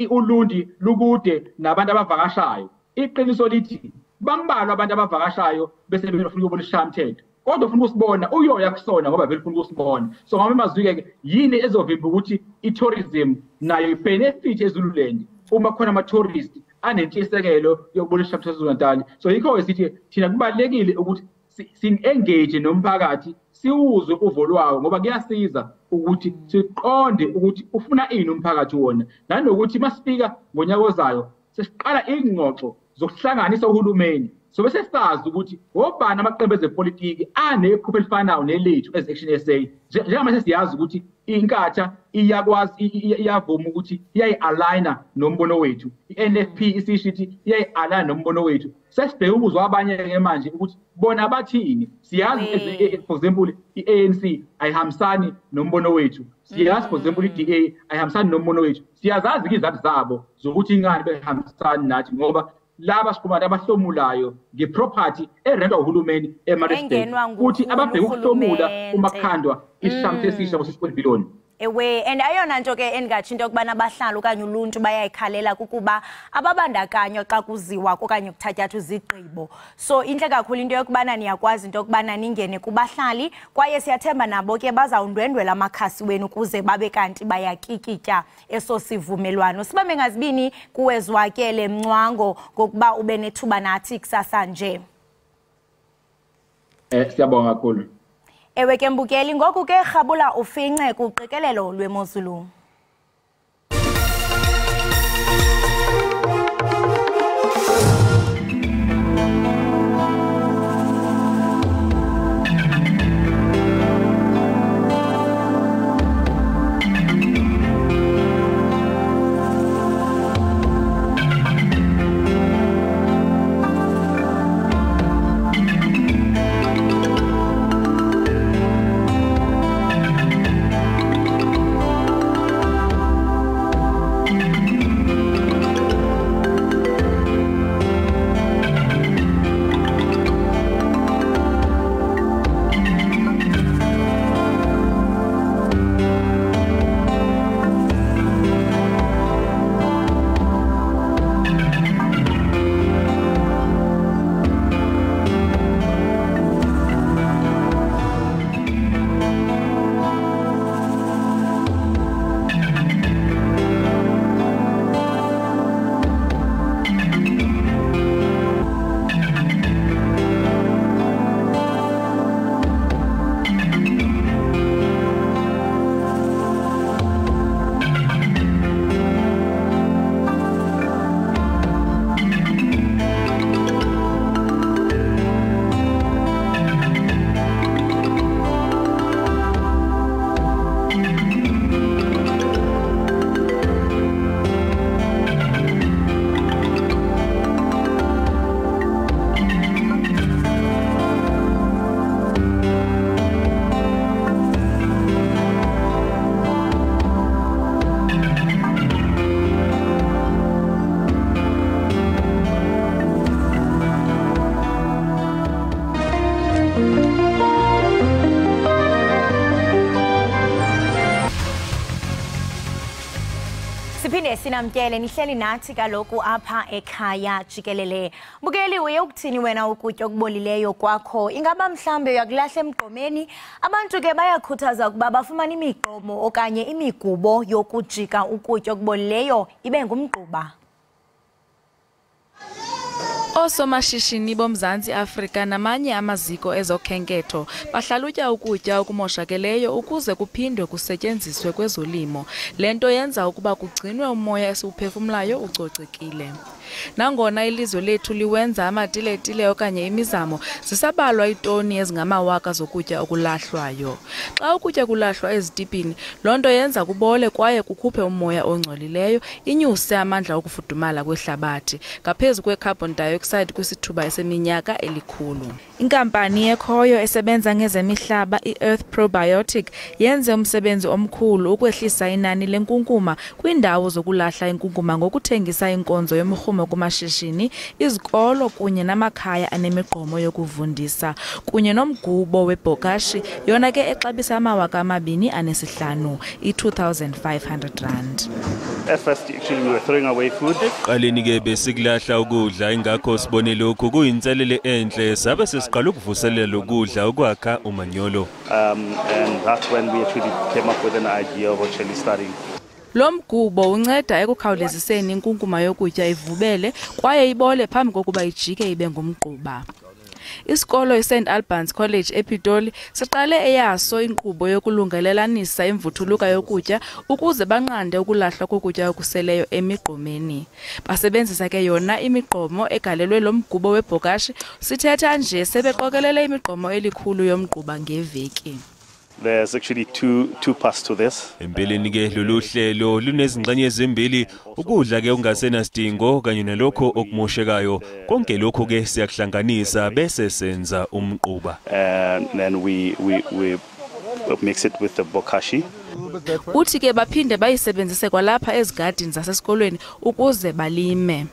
uLundi lukude nabantu abavakashayo. Iqiniso lithi bambalwa abantu abavakashayo bese befuna ukubona isishayamithetho kodwa ufuna ukusibona uyoya kusona ngoba vele ufuna ukusibona. So ngamanye amazwi-ke yini ezovimba ukuthi i-tourism nayo i-benefit eZululand uma khona ama-tourist anentshisekelo yokubona isishayamithetho eZulu-Natal. So yikho-ke sithi thina kubalulekile ukuthi si-engage nomphakathi siwuzwe uvo lwawo ngoba kuyasiza ukuthi siqonde ukuthi ufuna ini umphakathi wona nanokuthi masifika ngonyaka ozayo sesiqala ingxoxo zokuhlanganisa uhulumeni. So bese sazi ukuthi obani amaqembu ezepolitiki anephupho elifanayo nelethu as Action SA. Njengamanje siyazi ukuthi inkatha iyakwazi iyavuma ukuthi iyayi-aligna nombono wethu. I-NFP isisho ukuthi iyayi-aligna nombono wethu. Sesibheke ukuzwa abanye-ke manje ukuthi bona bathini. Siyazi for example i-ANC ayihambisani nombono wethu. Siyazi for example i-DA ayihambisani nombono wethu. Siyazazi-ke izathu zabo zokuthi ingani behambisani nathi ngoba laba sikhumana abahlomulayo ngeproperty erentwa uhulumeni eMaritzburg ukuthi ababheka ukuhlomula uma kukhandwa isishayamithetho esisha ngo-6.billion. Ewe and ayona nto ke engathi into yokubana abahlali okanye uluntu bayayikhalela kukuba ababandakanywa xa kuziwa okanye kuthatyathwa izigqibo. So intle kakhulu into yokubana niyakwazi into yokubana ningene kubahlali kwaye siyathemba nabo ke bazawundwendwela amakhasi wenu ukuze babe kanti bayakikitya eso sivumelwano. Sibambe ngazibini kuwezwakele Mncwango ngokuba ube nethuba nathi kusasa nje. Siyabonga kakhulu. Ewe ke mbukeli ngoku ke rhabula ufince kuqikelelo lwemozulu. Siphinde sinamkele nihleli nathi kaloku apha ekhaya Jikelele. Bukeli uye ukuthini wena ukutya okubolileyo kwakho? Ingaba mhlambe uyakulahla emgqomeni? Abantu ke bayakhuthaza ukuba bafumane imigqomo okanye imigubo yokujika ukutya okubolileyo ibe ngumgquba. Osomashishini boMzantsi Afrika namanye amaziko ezokhenketho bahlalutya ukutya okumoshakeleyo ukuze kuphindwe kusetyenziswe kwezolimo. Lento yenza ukuba kugcinwe umoya esiwuphefumlayo ucocekile. Nangona ilizwe lethu liwenza amatiletile okanye imizamo, zisabalwa itoni ezingamawaka zokutya okulahlwayo. Xa ukutya kulahlwa ezitipini, lonto yenza kubole kwaye kukhuphe umoya ongcolileyo, inyuse amandla okufudumala kwehlabathi ngaphezu kwe-carbon dioxide kwisithuba eseminyaka elikhulu. Inkampani Ekhaya esebenza ngezemihlaba i-Earth Probiotic yenze umsebenzi omkhulu ukwehlisa inani lenkunkuma kwindawo zokulahla inkunkuma ngokuthengisa inkonzo yomrhumo kumashishini, izikolo kunye namakhaya anemigqomo yokuvundisa kunye nomgubo webokashi, yona ke exabisa R2,500, i-R2,500. At first, actually, we were throwing away food. Qaleni ke besikulahla ukudla ingakho sibone lokhu kuyinselele enhle sabe sesiqala ukuvuselela ukudla ukwakha umanyolo. And that's when we actually came up with an idea of actually starting. Lo mgubo unceda ekukhawuleziseni inkunkuma yokutya ivubele kwaye ibole phambi kokuba ijike ibe ngumgquba. Isikolo iSt Albans College ePitoli siqale eyaso inkqubo yokulungelelanisa imvuthuluka yokutya ukuze banqande ukulahlwa kokutya okuseleyo emigqomeni. Basebenzisa ke yona imigqomo egalelwe lo mgubo webokashi, sithetha nje sebeqokelele imigqomo elikhulu yomgquba ngeveki. There's actually two parts to this. Empeleni ke lolu hlelo lunezingxenye ezimbili, ukudla ke ungasenasidingo kanye nalokho okumoshekayo. Konke lokho ke siyakuhlanganisa bese senza umgquba. And then we mix it with the bokashi. Uthi ke baphinde bayisebenzise kwalapha ezigadini zasesikolweni ukuze balime.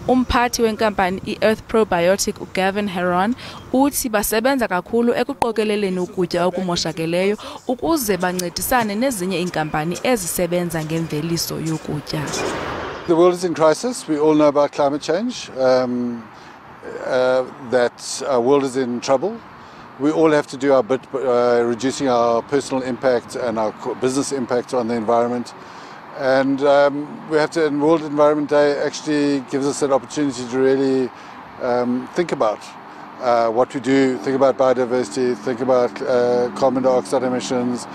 Umphathi wenkampani i-Earth Probiotic uGavin Heron uthi basebenza kakhulu ekuqokeleleni ukutya okumoshakeleyo ukuze bancedisane nezinye inkampani ezisebenza ngemveliso yokutya. The world is in crisis. We all know about climate change, that our world is in trouble. We all have to do our bit, reducing our personal impact and our business impact on the environment. And we have to, and World Environment Day actually gives us that opportunity to really think about what we do, think about biodiversity, think about carbon dioxide emissions,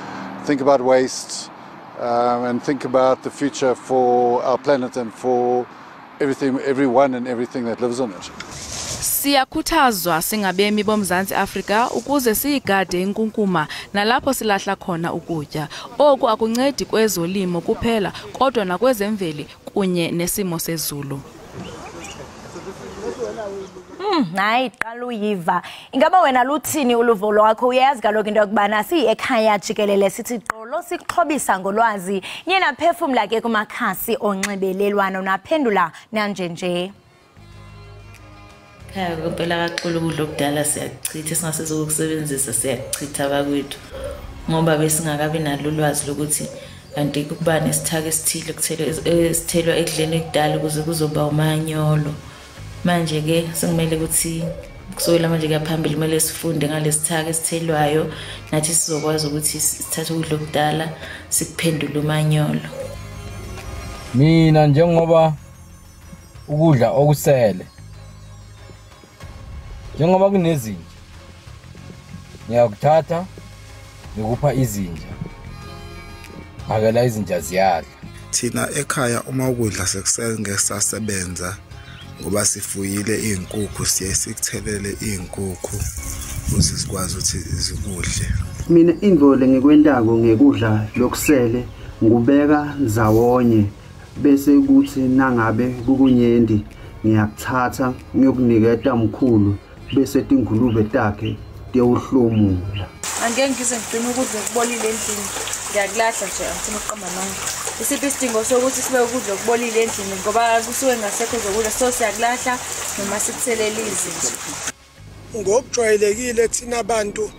think about waste, and think about the future for our planet and for everyone and everything that lives on it. Siyakhuthazwa singabemi boMzantsi Afrika ukuze siyigade inkunkuma nalapho silahla khona ukutya. Oku akuncedi kwezolimo kuphela kodwa nakwezemveli kunye nesimo sezulu. Hayi qala uyiva. Ingaba wena luthini uluvo lwakho? Uyazi kaloku into yokubana siyekhaya Jikelele sithi xolo sikuxhobisa ngolwazi. Nyena phefumla ke kumakhasi onxibelelwano naphendula nanje. Phela kaxolo ukudla okudala siyakuchitha singasezokusebenzisa siyakuchitha bakwethu ngoba besingakabi nalo ulwazi lokuthi kanti kuba nesithaka esithile esithelwa ekudleni ekudala ukuze kuzoba umanyolo. Manje ke singumele ukuthi kusukela manje kaphambili kumele sifunde ngalesithaka esithelwayo nathi sizokwazi ukuthi sithathe ukudla okudala sikuphendule umanyolo. Mina njengoba ukudla okusele njengoba kunezinja ngiyakuthatha ngikupha izinja akela izinja ziyadla. Thina ekhaya uma ukudla sekusele ngesasebenza ngoba sifuyile izinkukhu siye sikuthelele izinkukhu ukuze sikwazi ukuthi zikudle. Mina indvole ngikwentako ngekudla lokusele ngubeka nzawonye bese kuthi nangabe kukunyendi ngiyakuthatha ngiyokuniketa mkhulu bese tingulube takhe tiyawuhlomula. Angeke ngise ngigcina ukudla okubolile endlini. Ngiyakulahla nje angifuni ukuqamba manje. Isiphi isidingo sokuthi sibe ukudla okubolile endlini ngoba kusuke ngasekho zokudla so siyakulahla noma sikuthelele izinja. Ngokujwayelekile thina abantu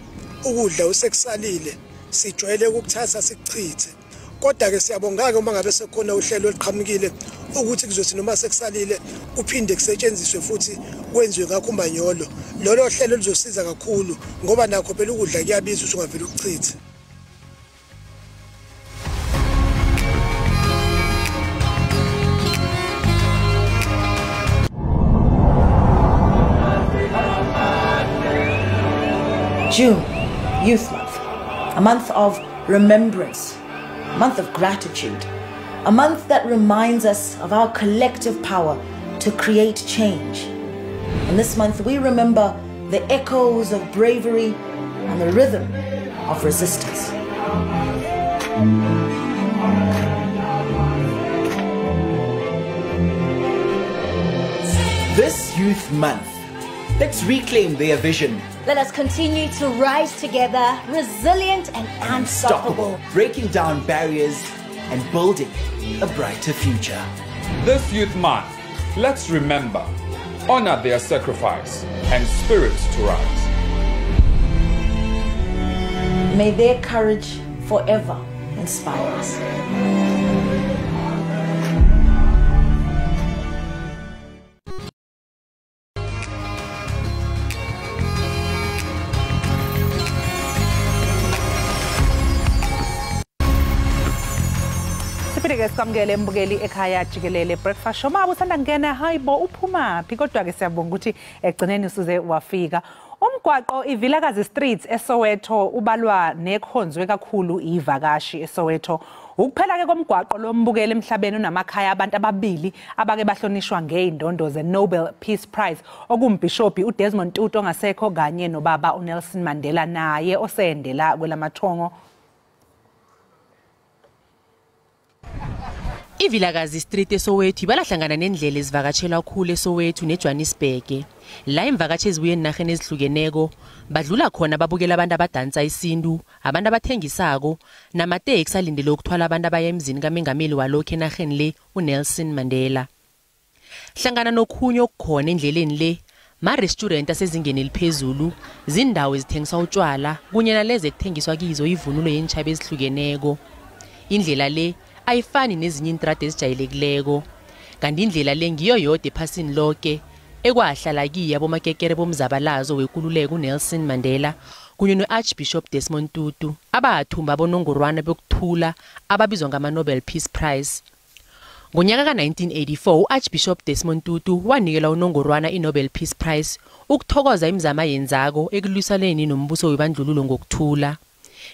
ukudla usekusalile sijwayele ukuthatha sikuchithe. kodwa ke siyabonga ke uma ngabe sekhona uhlelo oluqhamukile ukuthi kuzothi noma sekusalile kuphinde kusetshenziswe futhi kwenziwe ngakho umanyolo. Lolo hlelo luzosiza kakhulu ngoba nakho phela ukudla kuyabiza usungavela ukuchitha. June, Youth Month, a month of remembrance, a month of gratitude, a month that reminds us of our collective power to create change. In this month, we remember the echoes of bravery and the rhythm of resistance. This Youth Month, let's reclaim their vision. Let us continue to rise together, resilient and unstoppable. Breaking down barriers and building a brighter future. This Youth Month, let's remember, honor their sacrifice and spirit to rise. May their courage forever inspire us. Siphinde-ke sikwamukele embukeli Ekhaya Jikelele breakfast show. Uma usanda ngena hayibo uphuma phi kodwa-ke siyabonga ukuthi egcineni usuze wafika. Umgwaqo iVilakazi Street eSoweto ubalwa nekhonzwe kakhulu ivakashi eSoweto. Ukuphela-ke komgwaqo lo mbukeli emhlabeni unamakhaya abantu ababili abake bahlonishwa ngeindondo ze-Nobel Peace Prize okumbhishophi uDesmond Tutu ongasekho kanye nobaba uNelson Mandela naye osendela kwelamathongo. iVilakazi Street eSoweto balahlangana nendlela ezivakatshela kakhulu eSoweto neJohannesburg. La imvakashi ezibuye enarheni ezihlukeneko badlula khona babukela abantu abadansa isintu, abantu abathengisako namateksi alindele ukuthwala abantu abaya emzini kaMengameli walokho enarheni le uNelson Mandela. Hlangana nokhunye okukhona endleleni le ma-restaurant asezingeni eliphezulu, zindawo ezithengisa utshwala kunye nalezi ekuthengiswa kizo ivunulo yentshaba ezihlukeneko. Indlela le ayifani nezinye intrade ezijayelekileko, kanti indlela le ngiyo yodwa ephasini lonke ekwahlala kiyo abomakekere bomzabalazo wekululeko uNelson Mandela kunye no-Archbishop Desmond Tutu abathumba abonongorwana bokuthula ababizwa ngama-Nobel Peace Prize. Ngonyaka ka-1984 u-Archbishop Desmond Tutu wanikela unongorwana i-Nobel Peace Prize ukuthokoza imizamo ayenzako ekulwisaneni nombuso webandlululo ngokuthula.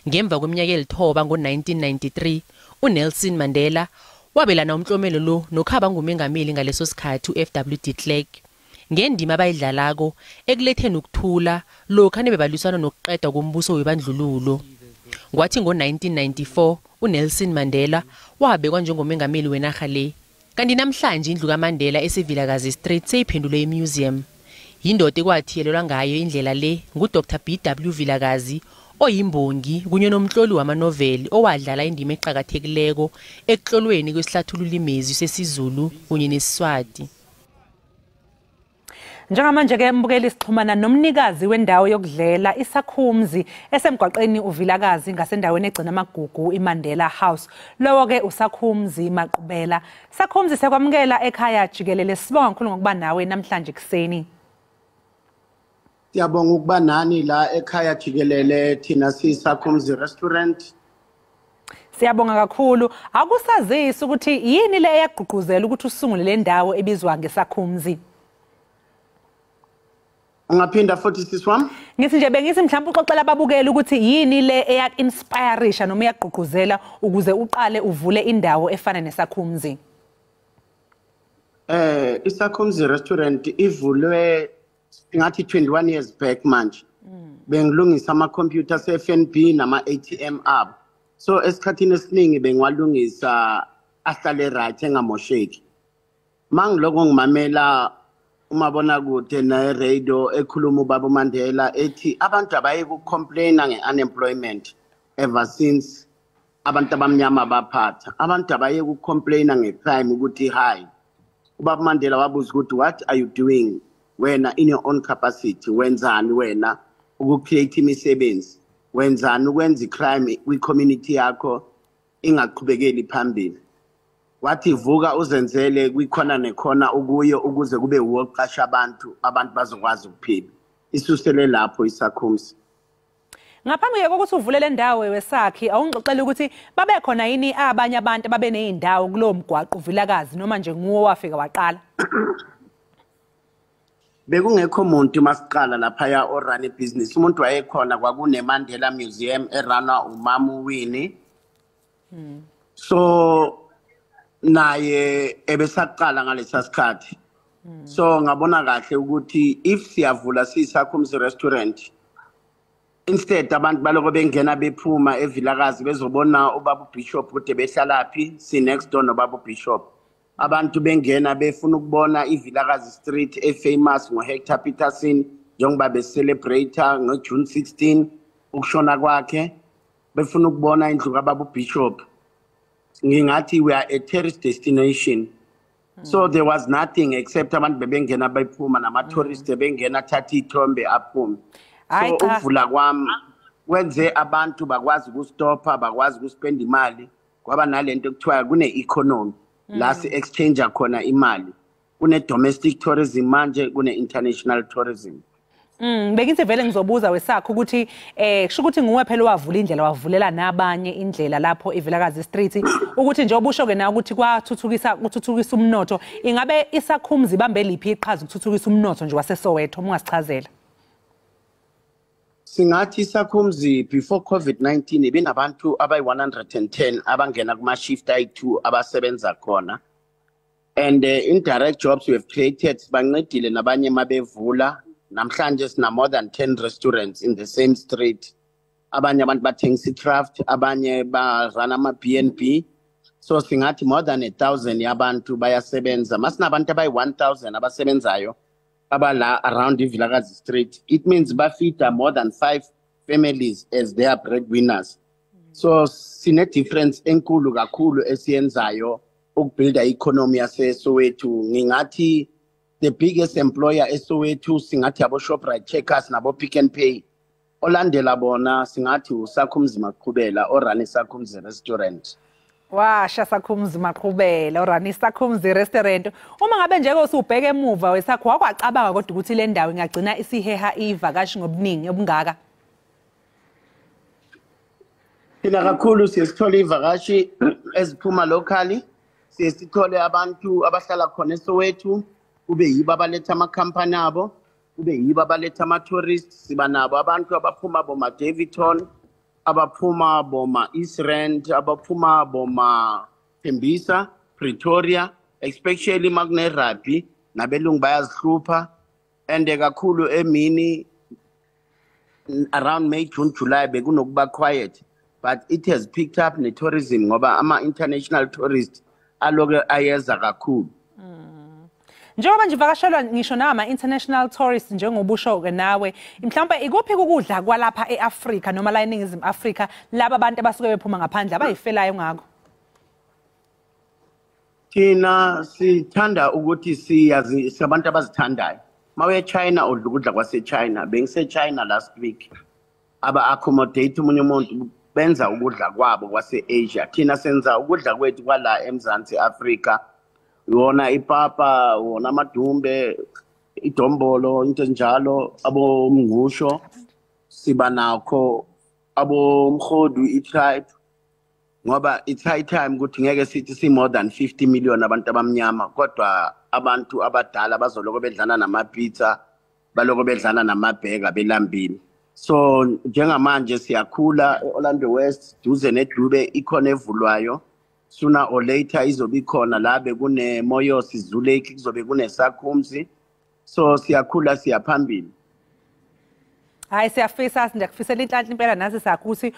Ngemva kweminyaka elithoba ngo-1993 uNelson Mandela wabelana umhlomelo lo nokhaba ngumengameli ngaleso sikhathi uFW de Klerk ngendima abayidlalako ekuletheni ukuthula lokho nebebalisana nokuqeda kombuso webandlululo. Kwathi ngo-1994 uNelson Mandela wabekwa njengomengameli wenarha le, kanti namhlanje indlu kaMandela eseVilakazi Street seyiphendulwe emuseum. Yindoda ekwathiyelelwa ngayo indlela le nguDr BW Vilakazi oyimbongi kunye nomhloli wamanoveli owadlala indima eqhakathekileko ekuhlolweni kwesihlathululi imezwi sesiZulu kunye neSiswati. Njengamanje-ke mbukeli sixhumana nomnikazi wendawo yokudlela isakhumzi esemgwaqeni uVilakazi ngasendaweni egcina amagugu iMandela House. Lowo-ke usakhumzi Maqubela. Sakhumzi sekwamukela Ekhaya Jikelele. Sibonga kakhulu ngokuba nawe namhlanje kuseni. Siyabonga ukuba nani la Ekhaya Jikelele thina sisakhumzi restaurant. Siyabonga kakhulu. Akusazisi ukuthi yini le eyagqugquzela ukuthi usungule le ndawo ebizwa ngesakhumzi? Ungaphinda futhi siswami? Ngithi nje bengithi mhlawumbe uxoxela ababukeli ukuthi yini le eya-inspirisha noma eyagqugquzela ukuze uqale uvule indawo efana nesakhumzi? Isakhumzi restaurant ivulwe ngathi 21 years back manje. Bengilungisa ama-computer se-FNB nama-ATM abo. So esikhathini esiningi bengiwalungisa ahlale right engamosheki. Mangiloko ngimamela umabona kude na radio ekhuluma ubaba Mandela ethi abantu abaye ukucomplaina ngeunemployment ever since abantu abamnyama baphatha. Abantu abaye ukucomplaina ngecrime ukuthi high. Ubaba Mandela wabuza ukuthi what are you doing wena in your own capacity? Wenzani wena ukucreate imisebenzi? Wenzani ukwenza icrime kwi-community yakho? ingaqhubekeli phambili. Wathi vuka uzenzele kwikhona nekhona ukuyo ukuze kube uwoqasha abantu bazokwazi ukuphila. Isusele lapho isakhumzi. Ngaphambi kokuthi uvule le ndawo wesakhi awungixoxela ukuthi babe khona yini abanye abantu babe nezindawo kulo mgwaqo uvilakazi noma nje nguwo wafika waqala? Bekungekho umuntu masiqala lapha ya orun business. Umuntu wayekhona kwakune Mandela Museum erana umama uWinnie. So naye ebesaqala ngalesa sikhathi. So ngabona kahle ukuthi if siyavula sisakhumzi restaurant instead abantu baloko bengena bephuma evilakazi bezobona ubaba Bishop ude behlalaphi si next door nobaba Bishop. Abantu bengena befuna ukubona ivilakazi street efamous ngoHector Peterson njengoba becelebrate ngoJune 16 ukushona kwakhe befuna ukubona indlu kababa Bishop. Ngingathi we are a tourist destination. So there was nothing except abantu bebengena bephuma nama tourists bengena thatha ithombe aphuma. So ukuvula kwami wenze abantu bakwazi ukustopha bakwazi ukuspend imali kwaba nalento ekuthiwa kune economy la si exchange khona imali kune domestic tourism manje kune international tourism. Bekithi vele ngizobuza wesakho ukuthi kusho ukuthi nguwe phela wavula indlela wavulela nabanye indlela lapho evilakazi street ukuthi nje obusho ke na ukuthi kuthuthukisa umnotho ingabe isakhumzi ibambe liphi iqhaza ukuthuthukisa umnotho nje waseSoweto ungasichazela? Singathi isakhumzi before COVID-19 ibinabantu abayi 110 abangena kuma shift ayi2 abasebenza khona and indirect jobs we have created bancedile nabanye mabevula. Namhlanje sina more than 10 restaurants in the same street. Abanye abantu bathengisa craft, abanye barana ama B&B. So singathi more than 1,000 yabantu bayasebenza. Masinabantu abayi 1,000 abasebenzayo abala around ivilakazi street. It means bafeed more than 5 families as their breadwinners. So sine difference enkulu kakhulu esiyenzayo ukubuilda economy yaseSoweto. Ngingathi the biggest employer eSoweto singathi abo Shoprite Checkers nabo Pick and Pay. Olandela bona singathi usakhumzi maqhubela orani sakhumzi restaurant. Washa sakhumzi maqhubela orani sakhumzi restaurant. Uma ngabe nje usubheka emuva wesakho wakwacabanga kodwa ukuthi le ndawo ingagcina isiheha ivakashi ngobuningi obungaka. Thina kakhulu siyesithola ivakashi eziphuma locally, siyesithole abantu abahlala khona eSoweto. Kube yiba baletha amakhampani abo kube yiba baletha ama tourists siba nabo abantu abaphuma boma Davidton abaphuma boma East Rand abaphuma boma Tembisa Pretoria especially Magne Rugby nabelungu bayazihlupha and kakhulu emini around May June July bekunokuba quiet but it has picked up ne tourism ngoba ama international tourists aloke ayeza kakhulu. Njengoba nje vakashelwa ngisho nama international tourists njengobusho ke nawe mhlawumbe ikuphi ukudla kwalapha eAfrika noma la eNingizimu Afrika laba abantu abasuke bephuma ngaphandle abayifelayo ngako? Thina sithanda ukuthi siyazi sabantu abazithandayo. Mawe China udla ukudla kwase China bengise China last week aba accommodate umunye umuntu benza ukudla kwabo kwase Asia. Thina senza ukudla kwethu kwala eMzansi Afrika. Wona ipapa wona amadumbe idombolo into njalo abo mngusho siba nakho abo mkhodu itribe ngoba it's high time ukuthi ngeke sithi si more than 50 million abantu abamnyama kodwa abantu abadala bazoloko bedlana namapizza baloko bedlana namabheka belambini. So njengamanje siyakhula eOrlando West duze neDube ikhona evulwayo. Sooner or later izobe ikhona la bekune Moyosi Zoo Lake kuzobe kune sakhumzi. So siyakhula siyaphambili. Hayi siyafisa ndiyakufisela inhlanhla impela nazi sakuthi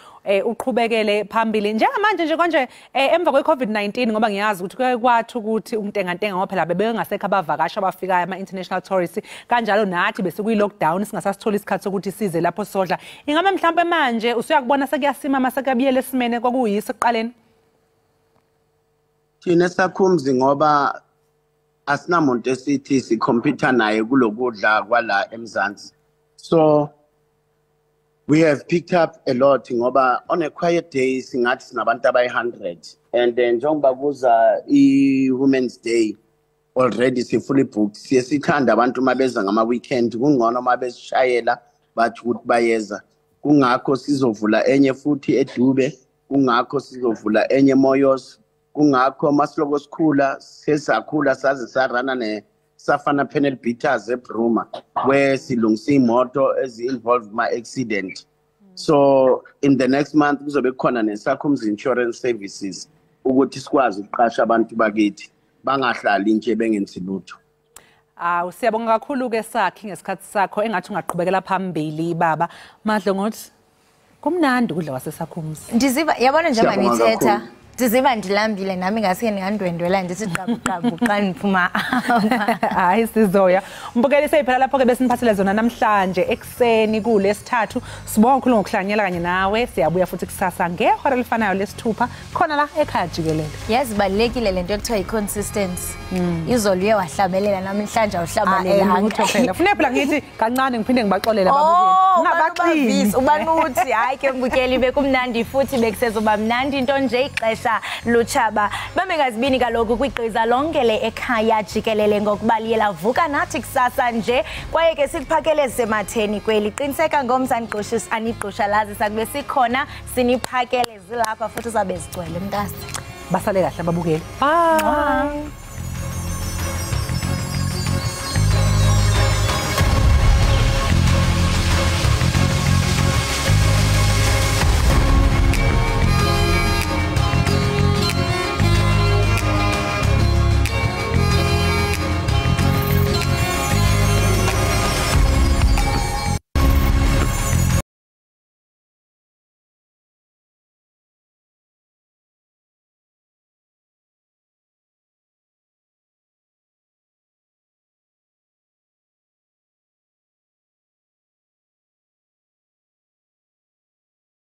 uqhubekele phambili njengamanje nje konje emva kweCovid-19 ngoba ngiyazi ukuthi kwathi ukuthi umtengantenga ngoba phela bebengasekho abavakashi abafikayo ama international tourists kanjalo nathi bese kuyi lockdown singasasithola isikhathi sokuthi size lapho sodla. Ingabe mhlawumbe manje usuyakubona sekuyasima mase kuyabiyela esimene kwakuyise ekuqaleni? Thina sakhumzi ngoba asinamuntu esithi sikhompyutha naye kulokudla kwala eMzansi. So We have picked up a lot ngoba on a quiet day singathi sinabantu abayi100 and then njengoba kuza i-Women's Day already fully booked. Siyasithanda abantu mabeza ngama weekend kungcono mabesishayela bathi ukuthi bayeza. Kungakho sizovula enye futhi eDube, kungakho sizovula enye Moyos, kungakho masiloko sikhula sesakhula saze sarana safana panel beaters eBruma where silungisa imoto ezi-involved ma-accident. So in the next month kuzobe khona neSACCOM's insurance services ukuthi sikwazi ukuqasha abantu bakithi bangahlali nje bengenzi lutho. Siyabonga kakhulu ke Sakhi ngesikhathi sakho engathi ungaqhubekela phambili baba. Madlo ngothi kumnandi ukudla kwaseSACCOM's. Ndiziva yabona njengoba nithetha ndiziva ndilambile nami ngase ngandwendwela ndithi qabu xa niphuma. Hayi sizoya. Mbukeli seyiphela lapho ke besiniphathele zona namhlanje ekseni kuLesithathu. Sibonga kakhulu ngokuhlanganyela kanye nawe. Siyabuya futhi kusasa ngehora elifanayo lesithupha khona la ekhaya jikelele. Yes balekile lento ekuthiwa iconsistency. Izolo uye wahlabelela namhlanje awuhlabelela ngutho phela. Fune phela ngithi kancane ngiphinde ngibaxolele ababukeli. Ngabaqinisi ubanuthi hayi ke mbukeli bekumnandi futhi bekusezoba mnandi into nje ixesha luchaba bamengazibini kaloku kwigqiza lonke le ekhaya jikelele ngokubaliyela vuka nathi kusasa nje kwaye ke sikuphakele sematheni kweli qiniseka ngomzanqoshisi aniqosha lazi sakube sikhona siniphakele zilapha futhi uzabe zigcwele mntasi basale kahle ababukeli. Bye.